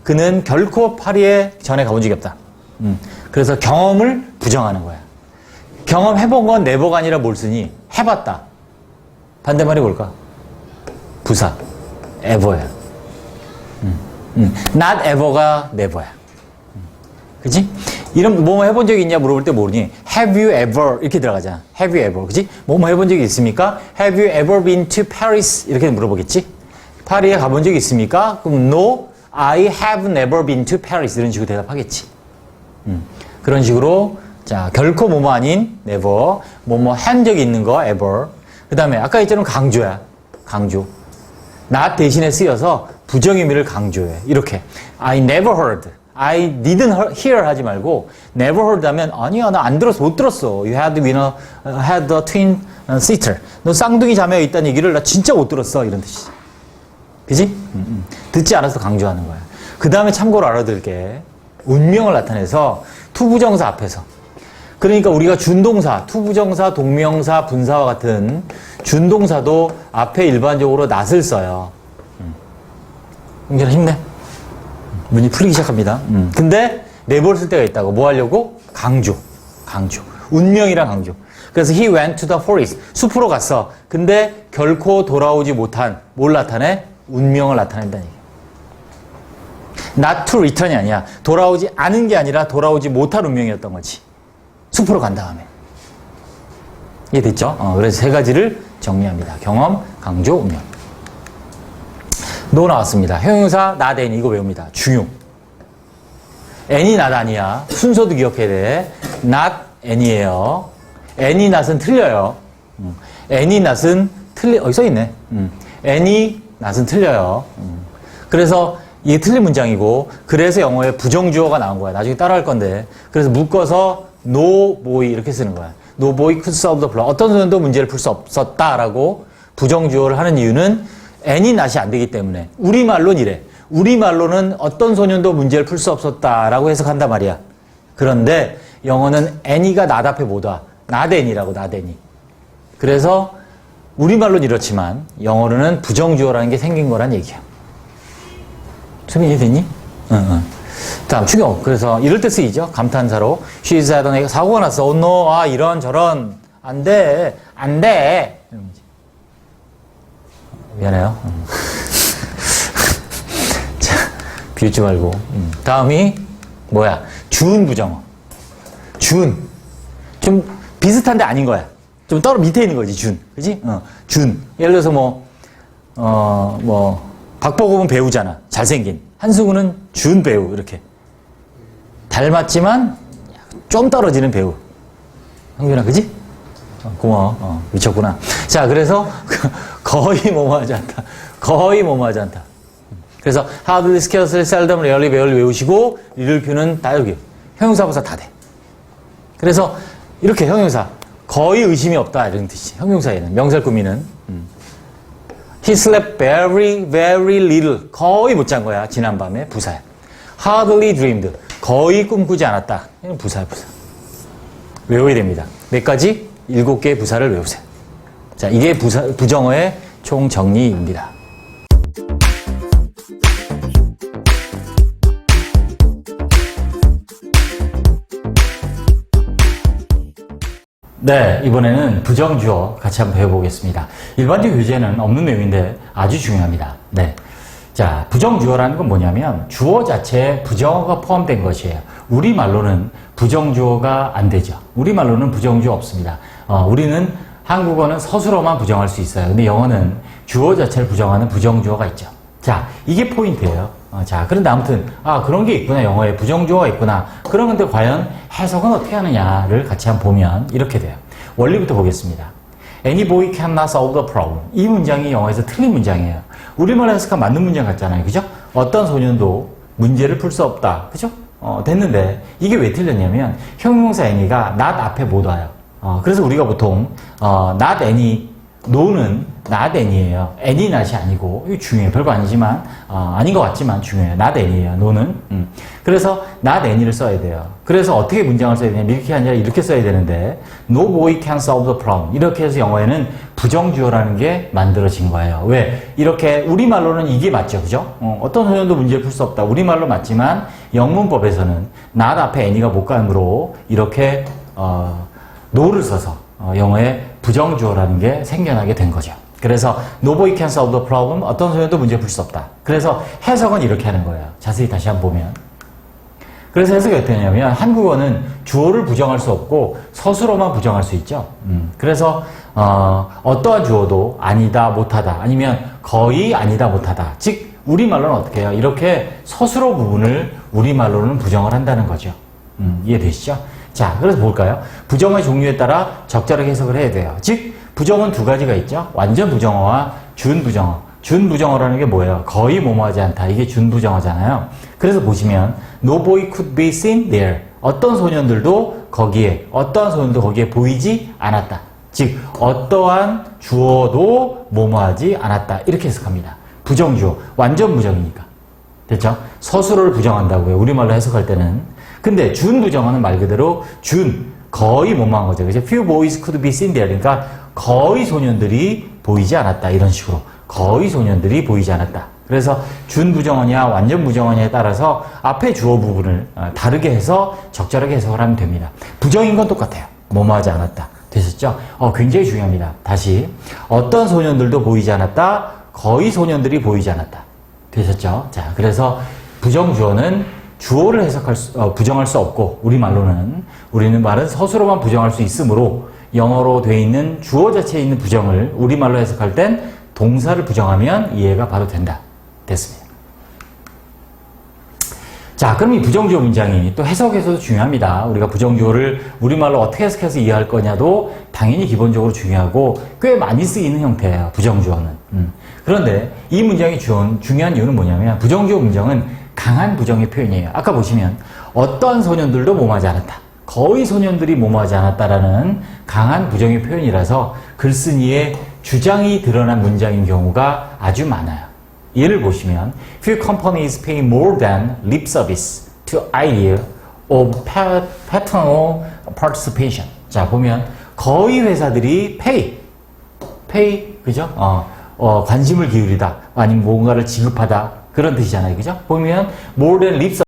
그는 결코 파리에 전에 가본 적이 없다. 그래서 경험을 부정하는 거야. 경험해본 건 never가 아니라 뭘 쓰니? 해봤다. 반대말이 뭘까? 부사. ever야. not ever가 never야. 그치? 이런 뭐뭐 해본 적이 있냐 물어볼 때 모르니 have you ever 이렇게 들어가잖아. have you ever. 그치? 뭐뭐 해본 적이 있습니까? have you ever been to Paris 이렇게 물어보겠지? 파리에 가본 적이 있습니까? 그럼 no, I have never been to Paris 이런 식으로 대답하겠지. 그런 식으로 자 결코 뭐뭐 아닌 never, 뭐뭐 한 적이 있는 거 ever. 그 다음에 아까 했잖아 강조야. 강조. not 대신에 쓰여서 부정 의미를 강조해. 이렇게 I never heard. I didn't hear 하지 말고 never heard 하면 아니야 나 안 들었어 못 들었어. You had a twin sister. 너 쌍둥이 자매가 있다는 얘기를 나 진짜 못 들었어 이런 뜻이지. 그지? 듣지 않아서 강조하는 거야. 그 다음에 참고로 알아둘게. 운명을 나타내서 투부정사 앞에서. 그러니까 우리가 준동사, 투부정사, 동명사, 분사와 같은 준동사도 앞에 일반적으로 not을 써요. 홍준아 힘내. 문이 풀리기 시작합니다. 근데 never 쓸 때가 있다고. 뭐 하려고? 강조. 운명이랑 강조. 그래서 he went to the forest. 숲으로 갔어. 근데 결코 돌아오지 못한 뭘 나타내? 운명을 나타낸다는 얘기야. not to return이 아니야. 돌아오지 않은 게 아니라 돌아오지 못한 운명이었던 거지. 숲으로 간 다음에. 이해됐죠? 그래서 세 가지를 정리합니다. 경험, 강조, 운명. no 나왔습니다. 형용사 not any 이거 외웁니다. 중요. any not 아니야. 순서도 기억해야 돼. not any예요. any not은 틀려요. any not은 여기 써있네. any not은 틀려요. 그래서 이게 틀린 문장이고 그래서 영어에 부정주어가 나온 거야. 나중에 따라할 건데. 그래서 묶어서 no boy 이렇게 쓰는 거야. No boy could solve the problem. 어떤 소년도 문제를 풀 수 없었다라고 부정주어를 하는 이유는 any not이 안 되기 때문에. 우리말로는 이래. 우리말로는 어떤 소년도 문제를 풀 수 없었다라고 해석한단 말이야. 그런데 영어는 any가 not 앞에 못 와. not any라고 not any. 그래서 우리말로는 이렇지만 영어로는 부정주어라는 게 생긴 거란 얘기야. 소민 이해됐니? 응. 다음 추경. 그래서 이럴 때 쓰이죠. 감탄사로. She's had an 사고가 났어. Oh no. 아 이런 저런. 안 돼. 미안해요. 자, 비웃지 말고. 다음이 뭐야? 준 부정어. 준. 좀 비슷한데 아닌 거야. 좀 따로 밑에 있는 거지, 준. 그지? 준. 예를 들어서 박보검은 배우잖아. 잘생긴. 한승우는 준 배우. 이렇게. 닮았지만 좀 떨어지는 배우. 형준아, 그지? 고마워. 미쳤구나. 자, 그래서 거의 뭐뭐하지 않다. 그래서 hardly, scarcely, seldom, rarely, rarely 외우시고 이를 표는 다 여기. 형용사 부사 다 돼. 그래서 이렇게 형용사 거의 의심이 없다 이런 뜻이. 형용사에는 명살 꾸미는. He slept very, very little. 거의 못 잔 거야. 지난밤에 부사야. Hardly dreamed. 거의 꿈꾸지 않았다. 이건 부사야, 부사. 외워야 됩니다. 몇 가지? 7개의 부사를 외우세요. 자, 이게 부정어의 총 정리입니다. 네, 이번에는 부정주어 같이 한번 배워보겠습니다. 일반적 교재에는 없는 내용인데 아주 중요합니다. 네. 자, 부정주어라는 건 뭐냐면 주어 자체에 부정어가 포함된 것이에요. 우리말로는 부정주어가 안 되죠. 우리말로는 부정주어 없습니다. 우리는 한국어는 서술어만 부정할 수 있어요. 근데 영어는 주어 자체를 부정하는 부정주어가 있죠. 자, 이게 포인트예요. 자, 그런데 아무튼 그런 게 있구나. 영어에 부정주어가 있구나. 그러는데 과연 해석은 어떻게 하느냐를 같이 한번 보면 이렇게 돼요. 원리부터 보겠습니다. Any boy cannot solve the problem. 이 문장이 영어에서 틀린 문장이에요. 우리말로 해석하면 맞는 문장 같잖아요. 그죠? 어떤 소년도 문제를 풀 수 없다. 그죠? 됐는데 이게 왜 틀렸냐면 형용사 any가 not 앞에 못 와요. 그래서 우리가 보통 not any, no는 not any예요. any not이 아니고 이거 중요해요. 별거 아니지만 아닌 것 같지만 중요해요. not any예요. no는. 그래서 not any를 써야 돼요. 그래서 어떻게 문장을 써야 되냐면 이렇게 아니라 이렇게 써야 되는데 No boy can solve the problem. 이렇게 해서 영어에는 부정주어라는 게 만들어진 거예요. 왜? 이렇게 우리말로는 이게 맞죠. 그죠? 어떤 소년도 문제를 풀 수 없다. 우리말로 맞지만 영문법에서는 not 앞에 any가 못 가므로 이렇게 no를 써서 영어에 부정주어라는 게 생겨나게 된 거죠. 그래서 No boy can solve the problem. 어떤 소년도 문제 풀 수 없다. 그래서 해석은 이렇게 하는 거예요. 자세히 다시 한번 보면. 그래서 해석이 어떻게 되냐면 한국어는 주어를 부정할 수 없고 서술어만 부정할 수 있죠. 그래서 어떠한 주어도 아니다, 못하다 아니면 거의 아니다, 못하다. 즉 우리말로는 어떻게 해요? 이렇게 서술어 부분을 우리말로는 부정을 한다는 거죠. 이해되시죠? 자, 그래서 볼까요? 부정어의 종류에 따라 적절하게 해석을 해야 돼요. 즉 부정어는 두 가지가 있죠. 완전 부정어와 준부정어. 준부정어라는 게 뭐예요? 거의 뭐뭐하지 않다. 이게 준부정어잖아요. 그래서 보시면 No boy could be seen there. 어떤 소년들도 거기에, 어떠한 소년도 거기에 보이지 않았다. 즉 어떠한 주어도 뭐뭐하지 않았다. 이렇게 해석합니다. 부정주어. 완전 부정이니까. 됐죠? 서술어를 부정한다고요. 우리말로 해석할 때는. 근데 준부정어는 말 그대로 거의 뭐뭐한 거죠. 그죠? Few boys could be seen there. 그러니까 거의 소년들이 보이지 않았다. 이런 식으로. 거의 소년들이 보이지 않았다. 그래서 준부정어냐 완전 부정어냐에 따라서 앞에 주어 부분을 다르게 해서 적절하게 해석을 하면 됩니다. 부정인 건 똑같아요. 뭐뭐하지 않았다. 되셨죠? 굉장히 중요합니다. 다시 어떤 소년들도 보이지 않았다. 거의 소년들이 보이지 않았다. 되셨죠? 자, 그래서 부정주어는 주어를 부정할 수 없고 우리는 말은 서술어만 부정할 수 있으므로 영어로 돼 있는 주어 자체에 있는 부정을 우리말로 해석할 땐 동사를 부정하면 이해가 바로 된다. 됐습니다. 자, 그럼 이 부정주어 문장이 또 해석에서도 중요합니다. 우리가 부정주어를 우리말로 어떻게 해석해서 이해할 거냐도 당연히 기본적으로 중요하고 꽤 많이 쓰이는 형태예요. 부정주어는. 그런데 이 문장이 중요한 이유는 뭐냐면 부정주어 문장은 강한 부정의 표현이에요. 아까 보시면 어떠한 소년들도 뭐뭐하지 않았다. 거의 소년들이 뭐뭐하지 않았다라는 강한 부정의 표현이라서 글쓴이의 주장이 드러난 문장인 경우가 아주 많아요. 예를 보시면 Few companies pay more than lip service to idea of paternal participation. 자, 보면 거의 회사들이 pay, 그죠? 관심을 기울이다 아니면 뭔가를 지급하다 그런 뜻이잖아요. 그죠? 보면 more than lip service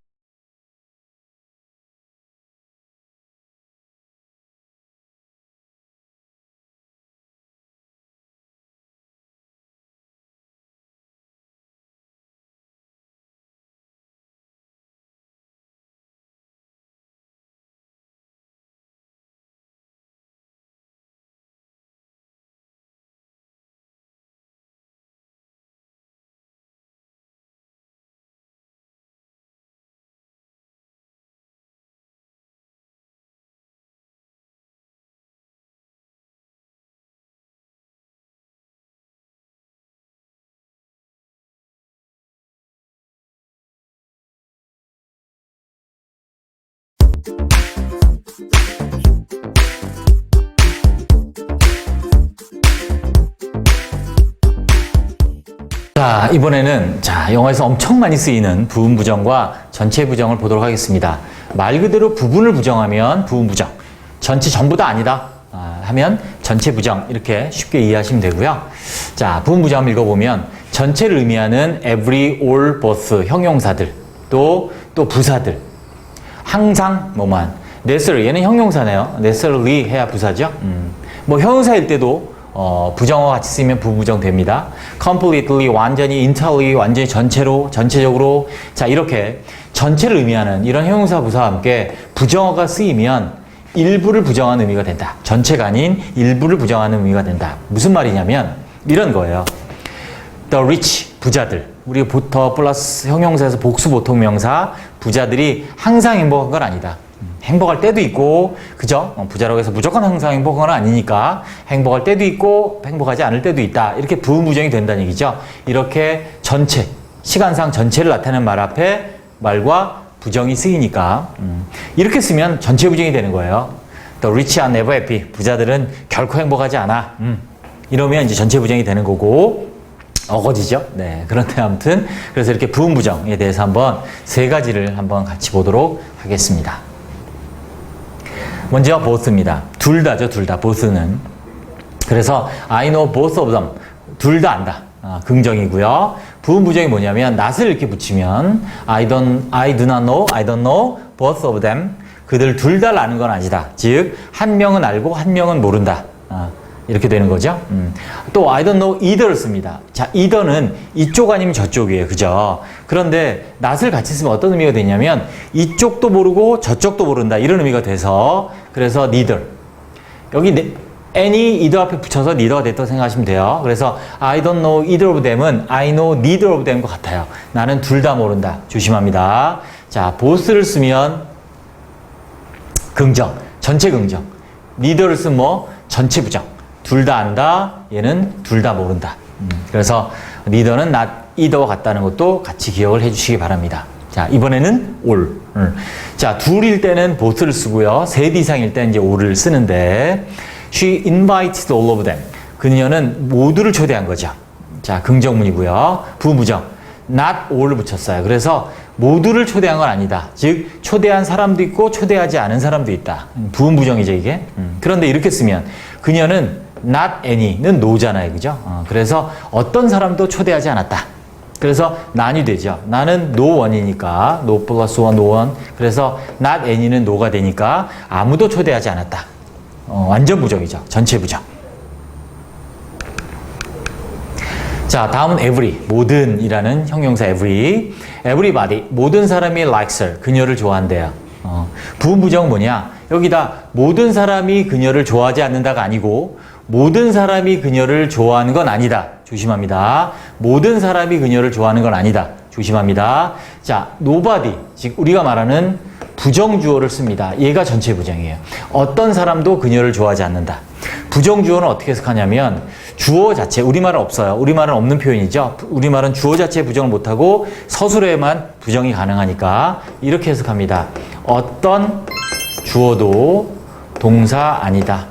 자, 이번에는 영어에서 엄청 많이 쓰이는 부분 부정과 전체 부정을 보도록 하겠습니다. 말 그대로 부분을 부정하면 부분 부정, 전체 전부 다 아니다 하면 전체 부정, 이렇게 쉽게 이해하시면 되고요. 자, 부분 부정 한번 읽어보면 전체를 의미하는 every, all, both 형용사들, 또 부사들, 항상 뭐만, necessary, 얘는 형용사네요. necessarily 해야 부사죠. 뭐 형용사일 때도 부정어와 같이 쓰이면 부부정 됩니다. completely, 완전히, entirely, 완전히 전체로, 전체적으로. 자, 이렇게 전체를 의미하는 이런 형용사 부사와 함께 부정어가 쓰이면 일부를 부정하는 의미가 된다. 전체가 아닌 일부를 부정하는 의미가 된다. 무슨 말이냐면 이런 거예요. The rich, 부자들. 우리 더 플러스 형용사에서 복수 보통 명사, 부자들이 항상 행복한 건 아니다. 행복할 때도 있고, 그죠? 부자라고 해서 무조건 항상 행복한 건 아니니까 행복할 때도 있고 행복하지 않을 때도 있다. 이렇게 부분부정이 된다는 얘기죠. 이렇게 전체, 시간상 전체를 나타내는 말 앞에 말과 부정이 쓰이니까 이렇게 쓰면 전체 부정이 되는 거예요. The rich are never happy. 부자들은 결코 행복하지 않아. 이러면 이제 전체 부정이 되는 거고 어거지죠. 네, 그런데 아무튼 그래서 이렇게 부분 부정에 대해서 한번 세 가지를 한번 같이 보도록 하겠습니다. 먼저 both입니다. 둘 다죠, 둘 다. both는. 그래서 I know both of them. 둘 다 안다. 긍정이고요. 부분 부정이 뭐냐면 not을 이렇게 붙이면 I do not know, I don't know both of them. 그들 둘 다 아는 건 아니다. 즉, 한 명은 알고 한 명은 모른다. 이렇게 되는 거죠. 또 I don't know either를 씁니다. 자, either는 이쪽 아니면 저쪽이에요. 그죠? 그런데 not을 같이 쓰면 어떤 의미가 되냐면 이쪽도 모르고 저쪽도 모른다. 이런 의미가 돼서 그래서 neither. 여기 any, either 앞에 붙여서 neither가 됐다고 생각하시면 돼요. 그래서 I don't know either of them은 I know neither of them과 같아요. 나는 둘 다 모른다. 조심합니다. 자, both를 쓰면 긍정, 전체 긍정. neither를 쓰면 뭐? 전체 부정. 둘 다 안다, 얘는 둘 다 모른다. 그래서 neither는 not either와 같다는 것도 같이 기억을 해주시기 바랍니다. 자, 이번에는 all. 자, 둘일 때는 both를 쓰고요. 셋 이상일 때는 이제 all을 쓰는데 she invited all of them. 그녀는 모두를 초대한 거죠. 자, 긍정문이고요. 부부정. not all을 붙였어요. 그래서 모두를 초대한 건 아니다. 즉, 초대한 사람도 있고 초대하지 않은 사람도 있다. 부분부정이죠, 이게. 그런데 이렇게 쓰면 그녀는 not any는 no잖아요. 그죠? 그래서 어떤 사람도 초대하지 않았다. 그래서 none이 되죠. 나는 no one이니까 no 플러스 one, no one. 그래서 not any는 no가 되니까 아무도 초대하지 않았다. 완전 부정이죠. 전체 부정. 자, 다음은 every, 모든이라는 형용사 every. everybody, 모든 사람이 likes her, 그녀를 좋아한대요. 부분 부정은 뭐냐? 여기다 모든 사람이 그녀를 좋아하지 않는다가 아니고 모든 사람이 그녀를 좋아하는 건 아니다. 조심합니다. 모든 사람이 그녀를 좋아하는 건 아니다. 조심합니다. 자, nobody, 즉 우리가 말하는 부정주어를 씁니다. 얘가 전체 부정이에요. 어떤 사람도 그녀를 좋아하지 않는다. 부정주어는 어떻게 해석하냐면 주어 자체, 우리말은 없어요. 우리말은 없는 표현이죠. 우리말은 주어 자체 부정을 못하고 서술어에만 부정이 가능하니까 이렇게 해석합니다. 어떤 주어도 동사 아니다.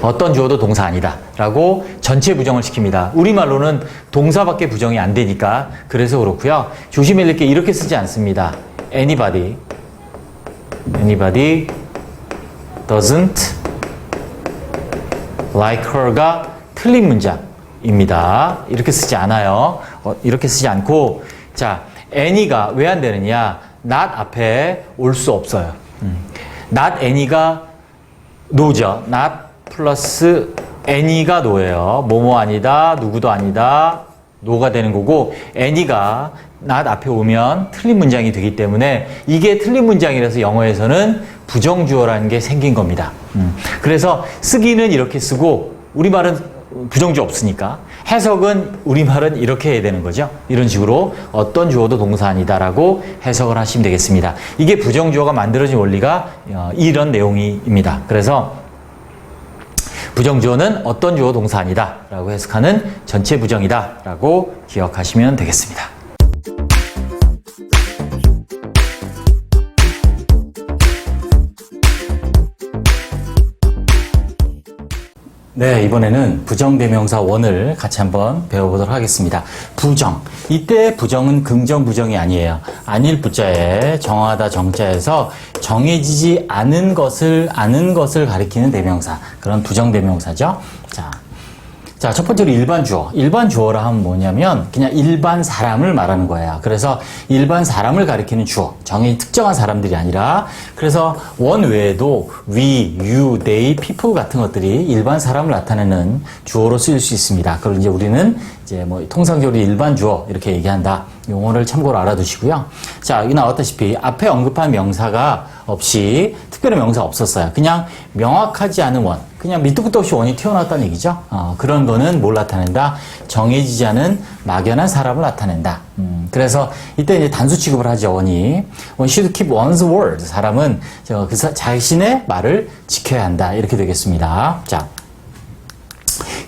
어떤 주어도 동사 아니다 라고 전체 부정을 시킵니다. 우리말로는 동사밖에 부정이 안 되니까 그래서 그렇고요. 조심해야 될 게 이렇게 쓰지 않습니다. anybody doesn't like her가 틀린 문장입니다. 이렇게 쓰지 않아요. 이렇게 쓰지 않고 자, any가 왜 안 되느냐? not 앞에 올 수 없어요. not any가 no죠. not 플러스 any가 no예요. 뭐뭐 아니다, 누구도 아니다, no가 되는 거고 any가 not 앞에 오면 틀린 문장이 되기 때문에 이게 틀린 문장이라서 영어에서는 부정주어라는 게 생긴 겁니다. 그래서 쓰기는 이렇게 쓰고 우리말은 부정주어 없으니까 해석은 우리말은 이렇게 해야 되는 거죠. 이런 식으로 어떤 주어도 동사 아니다라고 해석을 하시면 되겠습니다. 이게 부정주어가 만들어진 원리가 이런 내용입니다. 그래서 부정주어는 어떤 주어 동사 아니다 라고 해석하는 전체 부정이다 라고 기억하시면 되겠습니다. 네, 이번에는 부정대명사 원을 같이 한번 배워보도록 하겠습니다. 부정. 이때 부정은 긍정, 부정이 아니에요. 아닐 부자에 정하다 정자에서 정해지지 않은 것을 가리키는 대명사. 그런 부정대명사죠. 자, 첫 번째로 일반 주어. 일반 주어라 하면 뭐냐면 그냥 일반 사람을 말하는 거예요. 그래서 일반 사람을 가리키는 주어. 특정한 사람들이 아니라 그래서 원 외에도 we, you, they, people 같은 것들이 일반 사람을 나타내는 주어로 쓰일 수 있습니다. 그리고 이제 우리는 이제 뭐 통상적으로 일반 주어 이렇게 얘기한다. 용어를 참고로 알아두시고요. 자, 여기 나왔다시피 앞에 언급한 명사가 없이 특별한 명사 없었어요. 그냥 명확하지 않은 원. 그냥 밑도 끝도 없이 원이 튀어나왔다는 얘기죠. 그런 거는 뭘 나타낸다? 정해지지 않은 막연한 사람을 나타낸다. 그래서 이때 이제 단수 취급을 하죠, 원이. One should keep one's word. 사람은 자신의 말을 지켜야 한다. 이렇게 되겠습니다. 자.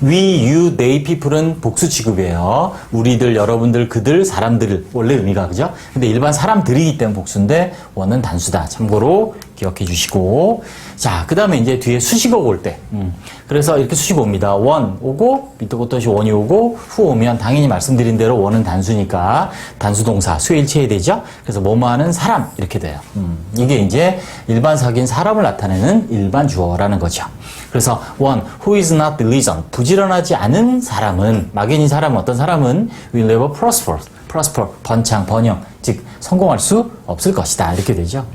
we, you, they, people은 복수 취급이에요. 우리들, 여러분들, 그들, 사람들 원래 의미가 그죠? 근데 일반 사람들이기 때문에 복수인데 원은 단수다. 참고로 기억해 주시고 자, 그 다음에 이제 뒤에 수식어가 올 때 그래서 이렇게 수식어 옵니다. 원 오고 밑도 끝도 없이 원이 오고 후 오면 당연히 말씀드린 대로 원은 단수니까 단수동사 수일체해야 되죠. 그래서 뭐뭐하는 사람 이렇게 돼요. 이게 이제 일반 사기인 사람을 나타내는 일반 주어라는 거죠. 그래서 one who is not diligent 부지런하지 않은 사람은 막연인 사람은 어떤 사람은 will never prosper 번창 번영 즉 성공할 수 없을 것이다 이렇게 되죠.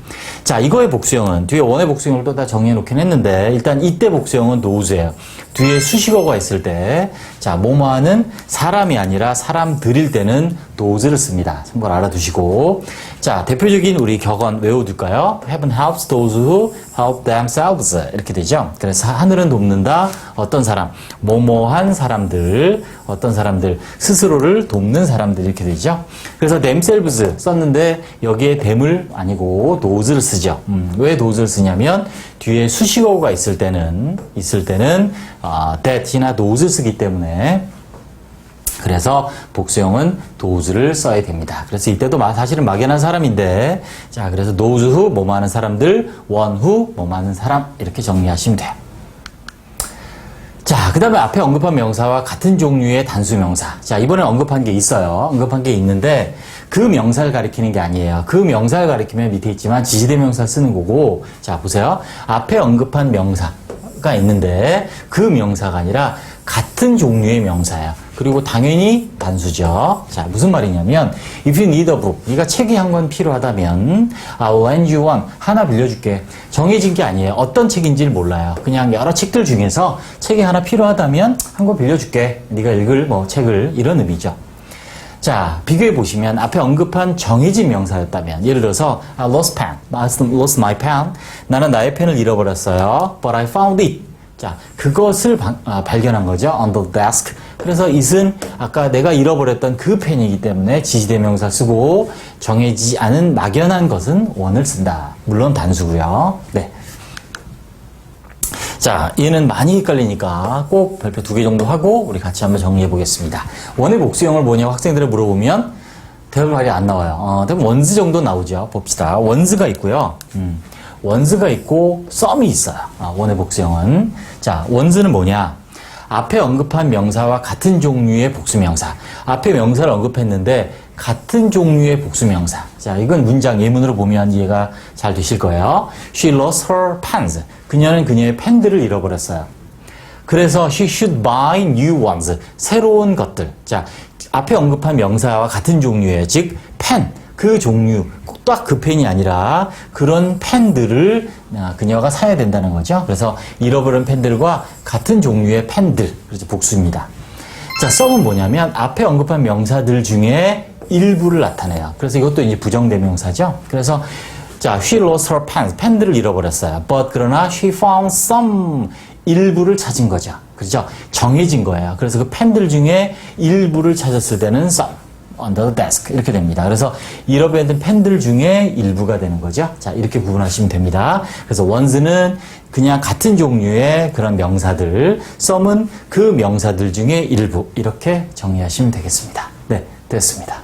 자, 이거의 복수형은 뒤에 원의 복수형을 또 다 정리해 놓긴 했는데 일단 이때 복수형은 nose예요. 뒤에 수식어가 있을 때 자, 뭐뭐하는 사람이 아니라 사람들일 때는 nose를 씁니다. 참고로 알아두시고 자, 대표적인 우리 격언 외워둘까요? Heaven helps those who help themselves 이렇게 되죠. 그래서 하늘은 돕는다 어떤 사람 뭐뭐한 사람들 어떤 사람들 스스로를 돕는 사람들 이렇게 되죠. 그래서 themselves 썼는데 여기에 them을 아니고 nose를 쓰죠. 왜 nose를 쓰냐면 뒤에 수식어가 있을 때는 that이나 nose를 쓰기 때문에 그래서 복수형은 does를 써야 됩니다. 그래서 이때도 사실은 막연한 사람인데 자, 그래서 those who 뭐뭐하는 사람들 one who 뭐뭐하는 사람 이렇게 정리하시면 돼요. 자, 그 다음에 앞에 언급한 명사와 같은 종류의 단수 명사. 자, 이번에 언급한 게 있어요. 언급한 게 있는데 그 명사를 가리키는 게 아니에요. 그 명사를 가리키면 밑에 있지만 지시대명사 쓰는 거고 자, 보세요. 앞에 언급한 명사가 있는데 그 명사가 아니라 같은 종류의 명사예요. 그리고 당연히 단수죠. 자, 무슨 말이냐면 if you need a book, 네가 책이 한 권 필요하다면 I'll lend you one, 하나 빌려줄게. 정해진 게 아니에요. 어떤 책인지를 몰라요. 그냥 여러 책들 중에서 책이 하나 필요하다면 한 권 빌려줄게. 네가 읽을 책을 이런 의미죠. 자, 비교해 보시면 앞에 언급한 정해진 명사였다면 예를 들어서 I lost pen, I lost my pen. 나는 나의 펜을 잃어버렸어요. But I found it. 자, 그것을 발견한 거죠. on the desk. 그래서 it은 아까 내가 잃어버렸던 그 펜이기 때문에 지시대명사 쓰고 정해지지 않은 막연한 것은 one을 쓴다. 물론 단수고요. 네. 자, 얘는 많이 헷갈리니까 꼭 별표 2개 정도 하고 우리 같이 한번 정리해 보겠습니다. 원의 복수형을 뭐냐고 학생들을 물어보면 대부분 말이 안 나와요. 대부분 원스 정도 나오죠. 봅시다. 원스가 있고요. 원스가 있고 썸이 있어요. 원의 복수형은. 자, 원스는 뭐냐? 앞에 언급한 명사와 같은 종류의 복수명사. 앞에 명사를 언급했는데 같은 종류의 복수명사. 자, 이건 문장 예문으로 보면 이해가 잘 되실 거예요. She lost her pens. 그녀는 그녀의 펜들을 잃어버렸어요. 그래서 she should buy new ones. 새로운 것들. 자, 앞에 언급한 명사와 같은 종류의 즉 펜. 그 종류, 꼭 딱 그 펜이 아니라 그런 펜들을 그녀가 사야 된다는 거죠. 그래서 잃어버린 펜들과 같은 종류의 펜들, 그래서 복수입니다. 자, 썸은 뭐냐면 앞에 언급한 명사들 중에 일부를 나타내요. 그래서 이것도 이제 부정대명사죠. 그래서 자, she lost her pens, 펜들을 잃어버렸어요. But 그러나 she found some, 일부를 찾은 거죠. 그렇죠? 정해진 거예요. 그래서 그 펜들 중에 일부를 찾았을 때는 some. under the desk 이렇게 됩니다. 그래서 잃어버린 펜들 중에 일부가 되는 거죠. 자, 이렇게 구분하시면 됩니다. 그래서 one는 그냥 같은 종류의 그런 명사들, some은 그 명사들 중에 일부 이렇게 정리하시면 되겠습니다. 네, 됐습니다.